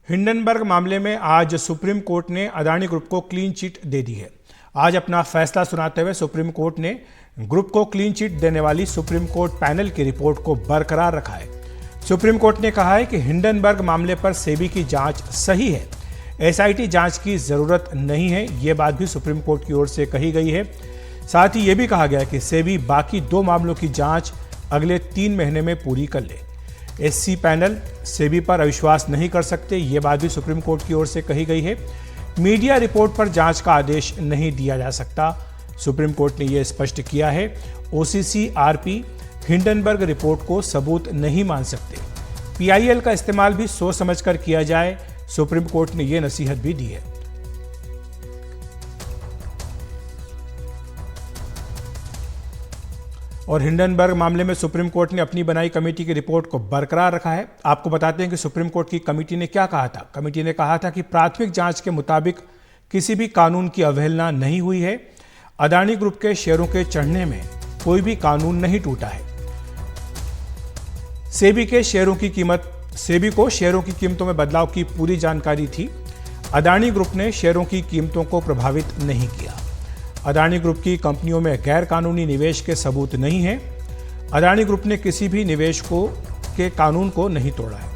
Hindenburg मामले में आज सुप्रीम कोर्ट ने अदानी ग्रुप को क्लीन चिट दे दी है। आज अपना फैसला सुनाते हुए सुप्रीम कोर्ट ने ग्रुप को क्लीन चिट देने वाली सुप्रीम कोर्ट पैनल की रिपोर्ट को बरकरार रखा है। सुप्रीम कोर्ट ने कहा है कि हिंडनबर्ग मामले पर सेबी की जांच सही है, एसआईटी जांच की जरूरत नहीं है। ये बात भी सुप्रीम कोर्ट की ओर से कही गई है। साथ ही ये भी कहा गया कि सेबी बाकी 2 मामलों की जांच अगले 3 महीने में पूरी कर ले। एससी पैनल सेबी पर अविश्वास नहीं कर सकते, ये बात भी सुप्रीम कोर्ट की ओर से कही गई है। मीडिया रिपोर्ट पर जांच का आदेश नहीं दिया जा सकता, सुप्रीम कोर्ट ने यह स्पष्ट किया है। ओसीसी आरपी हिंडनबर्ग रिपोर्ट को सबूत नहीं मान सकते। पीआईएल का इस्तेमाल भी सोच समझकर किया जाए, सुप्रीम कोर्ट ने यह नसीहत भी दी है। और हिंडनबर्ग मामले में सुप्रीम कोर्ट ने अपनी बनाई कमेटी की रिपोर्ट को बरकरार रखा है। आपको बताते हैं कि सुप्रीम कोर्ट की कमेटी ने क्या कहा था। कमेटी ने कहा था कि प्राथमिक जांच के मुताबिक किसी भी कानून की अवहेलना नहीं हुई है। अदानी ग्रुप के शेयरों के चढ़ने में कोई भी कानून नहीं टूटा है। सेबी को शेयरों की कीमतों में बदलाव की पूरी जानकारी थी। अदानी ग्रुप ने शेयरों की कीमतों को प्रभावित नहीं किया। अदानी ग्रुप की कंपनियों में गैर कानूनी निवेश के सबूत नहीं है। अदानी ग्रुप ने किसी भी निवेश के कानून को नहीं तोड़ा है।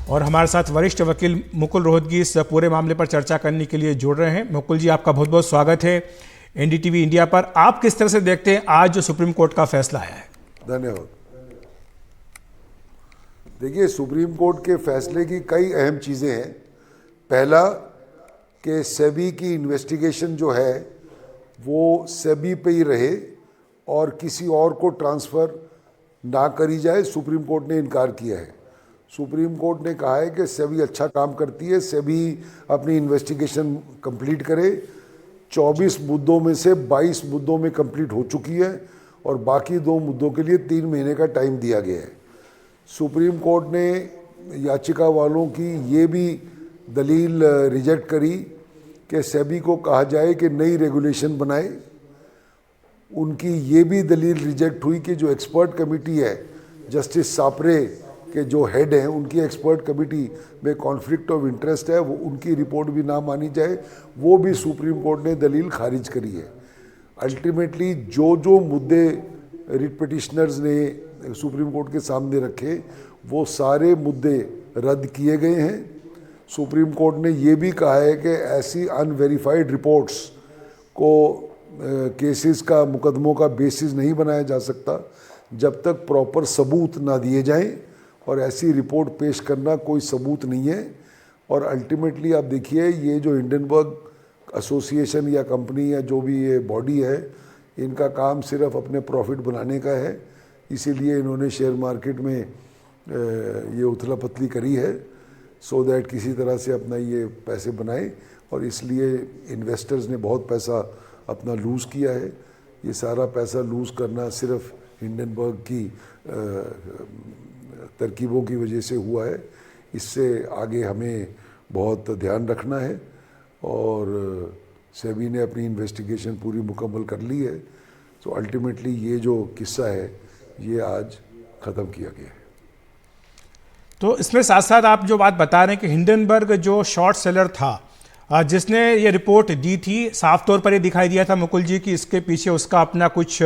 और हमारे साथ वरिष्ठ वकील मुकुल रोहतगी इस पूरे मामले पर चर्चा करने के लिए जुड़ रहे हैं। मुकुल जी, आपका बहुत बहुत स्वागत है एनडीटीवी इंडिया पर। आप किस तरह से देखते हैं आज जो सुप्रीम कोर्ट का फैसला आया है? धन्यवाद। देखिए, सुप्रीम कोर्ट के फैसले की कई अहम चीज़ें हैं। पहला कि सेबी की इन्वेस्टिगेशन जो है वो सेबी पे ही रहे और किसी और को ट्रांसफ़र ना करी जाए, सुप्रीम कोर्ट ने इनकार किया है। सुप्रीम कोर्ट ने कहा है कि सेबी अच्छा काम करती है, सेबी अपनी इन्वेस्टिगेशन कंप्लीट करे। 24 मुद्दों में से 22 मुद्दों में कंप्लीट हो चुकी है और बाकी 2 मुद्दों के लिए 3 महीने का टाइम दिया गया है। सुप्रीम कोर्ट ने याचिका वालों की ये भी दलील रिजेक्ट करी कि सेबी को कहा जाए कि नई रेगुलेशन बनाए। उनकी ये भी दलील रिजेक्ट हुई कि जो एक्सपर्ट कमेटी है, जस्टिस सापरे के जो हेड हैं, उनकी एक्सपर्ट कमेटी में कॉन्फ्लिक्ट ऑफ इंटरेस्ट है, वो उनकी रिपोर्ट भी ना मानी जाए। वो भी सुप्रीम कोर्ट ने दलील खारिज करी है। अल्टीमेटली जो मुद्दे रिट पिटिशनर्स ने सुप्रीम कोर्ट के सामने रखे, वो सारे मुद्दे रद्द किए गए हैं। सुप्रीम कोर्ट ने ये भी कहा है कि ऐसी अनवेरीफाइड रिपोर्ट्स को केसेस का, मुकदमों का बेसिस नहीं बनाया जा सकता जब तक प्रॉपर सबूत ना दिए जाएं, और ऐसी रिपोर्ट पेश करना कोई सबूत नहीं है। और अल्टीमेटली आप देखिए, ये जो हिंडनबर्ग एसोसिएशन या कंपनी या जो भी ये बॉडी है, इनका काम सिर्फ अपने प्रॉफिट बनाने का है। इसीलिए इन्होंने शेयर मार्केट में ये उथला पथली करी है, सो दैट किसी तरह से अपना ये पैसे बनाए। और इसलिए इन्वेस्टर्स ने बहुत पैसा अपना लूज़ किया है। ये सारा पैसा लूज़ करना सिर्फ हिंडनबर्ग की तरकीबों की वजह से हुआ है। इससे आगे हमें बहुत ध्यान रखना है। और सेबी ने अपनी इन्वेस्टिगेशन पूरी मुकम्मल कर ली है। तो अल्टीमेटली ये जो किस्सा है, ये आज ख़त्म किया गया है। तो इसमें साथ साथ आप जो बात बता रहे हैं कि हिंडनबर्ग जो शॉर्ट सेलर था, जिसने ये रिपोर्ट दी थी, साफ तौर पर ये दिखाई दिया था मुकुल जी कि इसके पीछे उसका अपना कुछ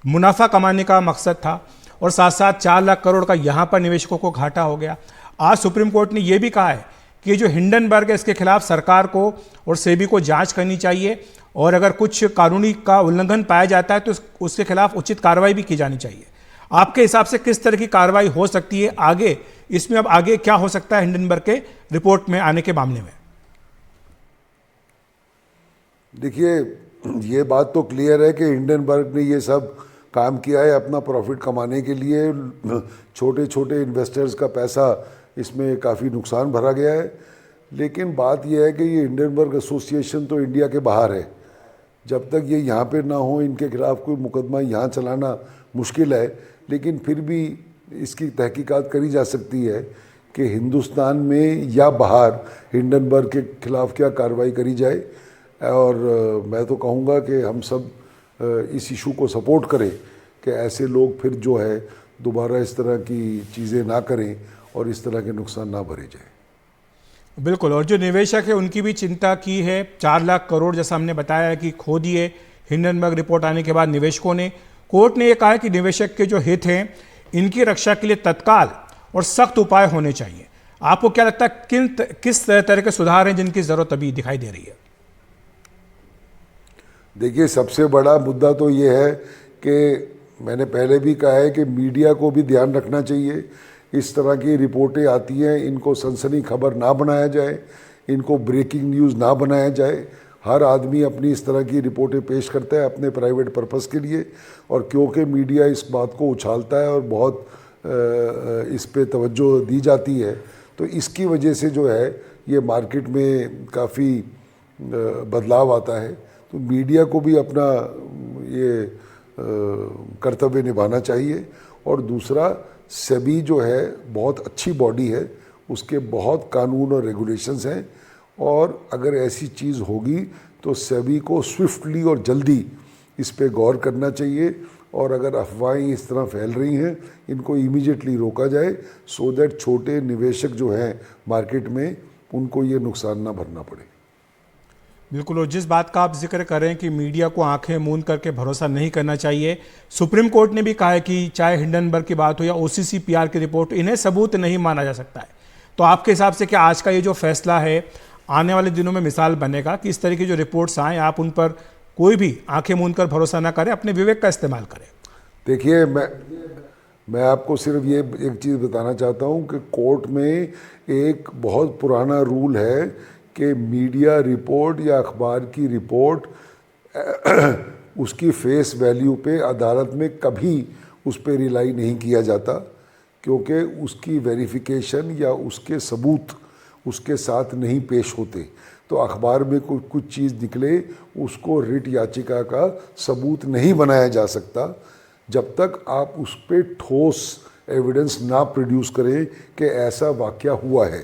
मुनाफा कमाने का मकसद था, और साथ साथ 4 लाख करोड़ का यहाँ पर निवेशकों को घाटा हो गया। आज सुप्रीम कोर्ट ने यह भी कहा है कि जो हिंडनबर्ग है, इसके खिलाफ सरकार को और सेबी को जांच करनी चाहिए, और अगर कुछ कानूनी का उल्लंघन पाया जाता है तो उसके खिलाफ उचित कार्रवाई भी की जानी चाहिए। आपके हिसाब से किस तरह की कार्रवाई हो सकती है आगे? इसमें अब आगे क्या हो सकता है हिंडनबर्ग के रिपोर्ट में आने के मामले में? देखिए, ये बात तो क्लियर है कि हिंडनबर्ग ने ये सब काम किया है अपना प्रॉफिट कमाने के लिए। छोटे छोटे इन्वेस्टर्स का पैसा इसमें काफ़ी नुकसान भरा गया है। लेकिन बात यह है कि ये हिंडनबर्ग एसोसिएशन तो इंडिया के बाहर है। जब तक ये यहाँ पे ना हो, इनके खिलाफ कोई मुकदमा यहाँ चलाना मुश्किल है। लेकिन फिर भी इसकी तहकीकात करी जा सकती है कि हिंदुस्तान में या बाहर हिंडनबर्ग के खिलाफ क्या कार्रवाई करी जाए। और मैं तो कहूँगा कि हम सब इस इशू को सपोर्ट करें कि ऐसे लोग फिर जो है दोबारा इस तरह की चीज़ें ना करें और इस तरह के नुकसान ना भरे जाए। बिल्कुल, और जो निवेशक है उनकी भी चिंता की है। 4 लाख करोड़ जैसा हमने बताया है कि खो दिए हिंडनबर्ग रिपोर्ट आने के बाद निवेशकों ने। कोर्ट ने यह कहा है कि निवेशक के जो हित हैं इनकी रक्षा के लिए तत्काल और सख्त उपाय होने चाहिए। आपको क्या लगता है किस तरह के सुधार हैं जिनकी जरूरत अभी दिखाई दे रही है? देखिए, सबसे बड़ा मुद्दा तो ये है कि मैंने पहले भी कहा है कि मीडिया को भी ध्यान रखना चाहिए। इस तरह की रिपोर्टें आती हैं, इनको सनसनी खबर ना बनाया जाए, इनको ब्रेकिंग न्यूज़ ना बनाया जाए। हर आदमी अपनी इस तरह की रिपोर्टें पेश करता है अपने प्राइवेट पर्पस के लिए, और क्योंकि मीडिया इस बात को उछालता है और बहुत इस पे तवज्जो दी जाती है, तो इसकी वजह से जो है ये मार्केट में काफ़ी बदलाव आता है। तो मीडिया को भी अपना ये कर्तव्य निभाना चाहिए। और दूसरा, सेबी जो है बहुत अच्छी बॉडी है, उसके बहुत कानून और रेगुलेशंस हैं, और अगर ऐसी चीज़ होगी तो सेबी को स्विफ्टली और जल्दी इस पे गौर करना चाहिए। और अगर अफवाहें इस तरह फैल रही हैं, इनको इमीडिएटली रोका जाए, सो दैट छोटे निवेशक जो हैं मार्केट में उनको ये नुकसान ना भरना पड़े। बिल्कुल, और जिस बात का आप जिक्र करें कि मीडिया को आंखें मूंद करके भरोसा नहीं करना चाहिए, सुप्रीम कोर्ट ने भी कहा है कि चाहे हिंडनबर्ग की बात हो या OCCPR की रिपोर्ट, इन्हें सबूत नहीं माना जा सकता है। तो आपके हिसाब से क्या आज का ये जो फैसला है आने वाले दिनों में मिसाल बनेगा कि इस तरह की जो रिपोर्ट्स आएँ आप उन पर कोई भी आंखें मूंद कर भरोसा ना करें, अपने विवेक का इस्तेमाल करें? देखिए, मैं आपको सिर्फ ये एक चीज़ बताना चाहता हूँ कि कोर्ट में एक बहुत पुराना रूल है कि मीडिया रिपोर्ट या अखबार की रिपोर्ट उसकी फेस वैल्यू पे अदालत में कभी उस पर रिलाई नहीं किया जाता, क्योंकि उसकी वेरिफिकेशन या उसके सबूत उसके साथ नहीं पेश होते। तो अखबार में कुछ चीज़ निकले, उसको रिट याचिका का सबूत नहीं बनाया जा सकता जब तक आप उस पर ठोस एविडेंस ना प्रोड्यूस करें कि ऐसा वाक़या हुआ है।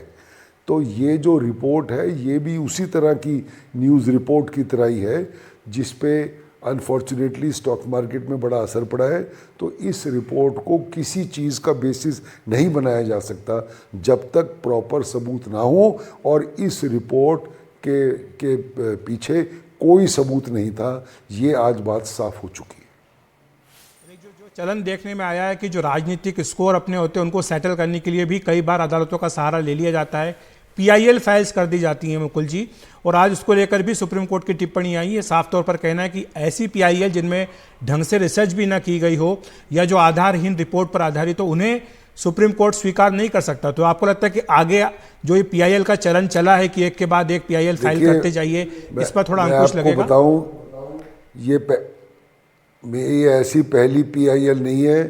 तो ये जो रिपोर्ट है ये भी उसी तरह की न्यूज़ रिपोर्ट की तरह ही है, जिस पे अनफॉर्चुनेटली स्टॉक मार्केट में बड़ा असर पड़ा है। तो इस रिपोर्ट को किसी चीज़ का बेसिस नहीं बनाया जा सकता जब तक प्रॉपर सबूत ना हो, और इस रिपोर्ट के पीछे कोई सबूत नहीं था। ये आज बात साफ हो चुकी है। जो चलन देखने में आया है कि जो राजनीतिक स्कोर अपने होते हैं उनको सेटल करने के लिए भी कई बार अदालतों का सहारा ले लिया जाता है। PIL फाइल्स कर दी जाती हैं मुकुल जी, और आज उसको लेकर भी सुप्रीम कोर्ट की टिप्पणी आई है। साफ तौर पर कहना है कि ऐसी PIL जिनमें ढंग से रिसर्च भी ना की गई हो या जो आधारहीन रिपोर्ट पर आधारित हो, उन्हें सुप्रीम कोर्ट स्वीकार नहीं कर सकता। तो आपको लगता है कि आगे जो ये PIL का चलन चला है कि एक के बाद एक PIL फाइल करते जाइए, इस पर थोड़ा अंकुश लगेगा? मैं आपको बताऊं, ये ऐसी पहली PIL नहीं है।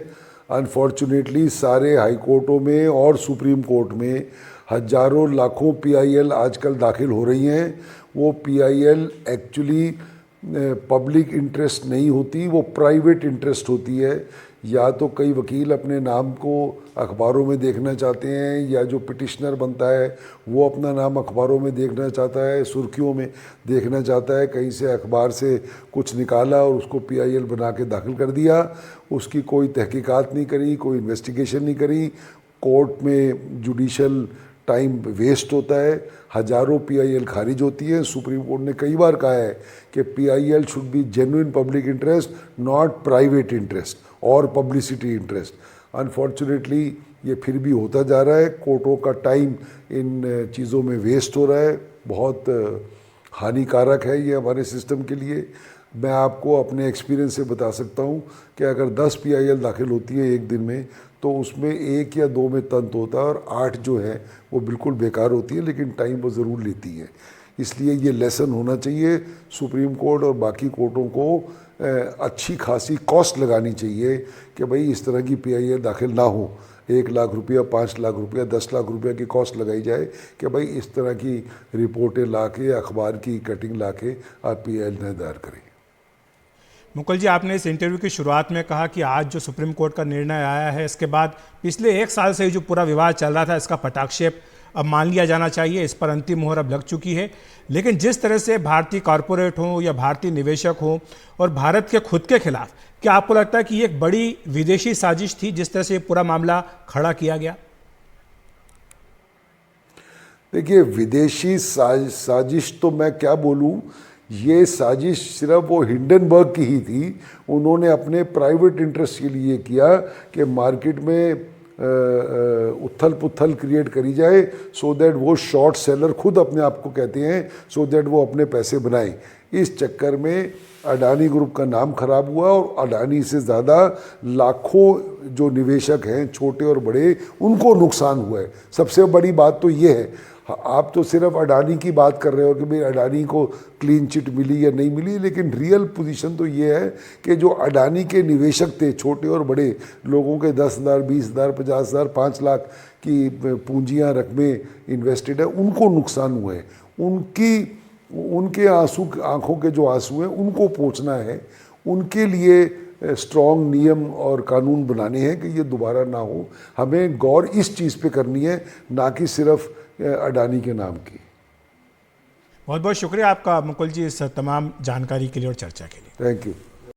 अनफॉर्चुनेटली सारे हाई कोर्टों में और सुप्रीम कोर्ट में हजारों लाखों PIL आजकल दाखिल हो रही हैं। वो PIL एक्चुअली पब्लिक इंटरेस्ट नहीं होती, वो प्राइवेट इंटरेस्ट होती है। या तो कई वकील अपने नाम को अखबारों में देखना चाहते हैं, या जो पिटिशनर बनता है वो अपना नाम अखबारों में देखना चाहता है, सुर्खियों में देखना चाहता है। कहीं से अखबार से कुछ निकाला और उसको PIL बना के दाखिल कर दिया, उसकी कोई तहकीकात नहीं करी, कोई इन्वेस्टिगेशन नहीं करी। कोर्ट में जुडिशल टाइम वेस्ट होता है, हजारों PIL खारिज होती है। सुप्रीम कोर्ट ने कई बार कहा है कि PIL should be genuine public interest, not private interest और पब्लिसिटी इंटरेस्ट। अनफॉर्चुनेटली ये फिर भी होता जा रहा है। कोर्टों का टाइम इन चीज़ों में वेस्ट हो रहा है, बहुत हानिकारक है ये हमारे सिस्टम के लिए। मैं आपको अपने एक्सपीरियंस से बता सकता हूँ कि अगर 10 PIL दाखिल होती है एक दिन में, तो उसमें 1 या 2 में तंत होता है और 8 जो है वो बिल्कुल बेकार होती है, लेकिन टाइम वो ज़रूर लेती है। इसलिए ये लेसन होना चाहिए सुप्रीम कोर्ट और बाकी कोर्टों को। अच्छी खासी कॉस्ट लगानी चाहिए कि भाई इस तरह की PIL दाखिल ना हो। 1 लाख रुपया, 5 लाख रुपया, 10 लाख रुपया की कॉस्ट लगाई जाए कि भाई इस तरह की रिपोर्टें ला के, अखबार की कटिंग ला के आप PIL न दायर करें। मुकुल जी, आपने इस इंटरव्यू की शुरुआत में कहा कि आज जो सुप्रीम कोर्ट का निर्णय आया है, इसके बाद पिछले 1 साल से जो पूरा विवाद चल रहा था, इसका पटाक्षेप अब मान लिया जाना चाहिए। इस पर अंतिम मोहर अब लग चुकी है। लेकिन जिस तरह से भारतीय कॉरपोरेट हो या भारतीय निवेशक हो और भारत के खुद के खिलाफ, क्या आपको लगता है कि ये एक बड़ी विदेशी साजिश थी जिस तरह से पूरा मामला खड़ा किया गया? देखिए, विदेशी साजिश तो मैं क्या बोलूं, ये साजिश सिर्फ वो हिंडनबर्ग की ही थी। उन्होंने अपने प्राइवेट इंटरेस्ट के लिए किया कि मार्केट में उथल पुथल क्रिएट करी जाए, सो दैट वो शॉर्ट सेलर खुद अपने आप को कहते हैं, सो दैट वो अपने पैसे बनाएं। इस चक्कर में अडानी ग्रुप का नाम खराब हुआ और अडानी से ज़्यादा लाखों जो निवेशक हैं, छोटे और बड़े, उनको नुकसान हुआ है। सबसे बड़ी बात तो ये है, आप तो सिर्फ अडानी की बात कर रहे हो कि भाई अडानी को क्लीन चिट मिली या नहीं मिली, लेकिन रियल पोजीशन तो ये है कि जो अडानी के निवेशक थे, छोटे और बड़े लोगों के 10,000, 20,000, 50,000, 5 लाख की पूंजियां, रकमें इन्वेस्टेड है, उनको नुकसान हुआ है। उनके आंसू, आंखों के जो आंसू हैं, उनको पोंछना है। उनके लिए स्ट्रॉन्ग नियम और कानून बनाने हैं कि ये दोबारा ना हो। हमें गौर इस चीज़ पे करनी है, ना कि सिर्फ अडानी के नाम की। बहुत बहुत शुक्रिया आपका मुकुल जी, इस तमाम जानकारी के लिए और चर्चा के लिए। Thank you.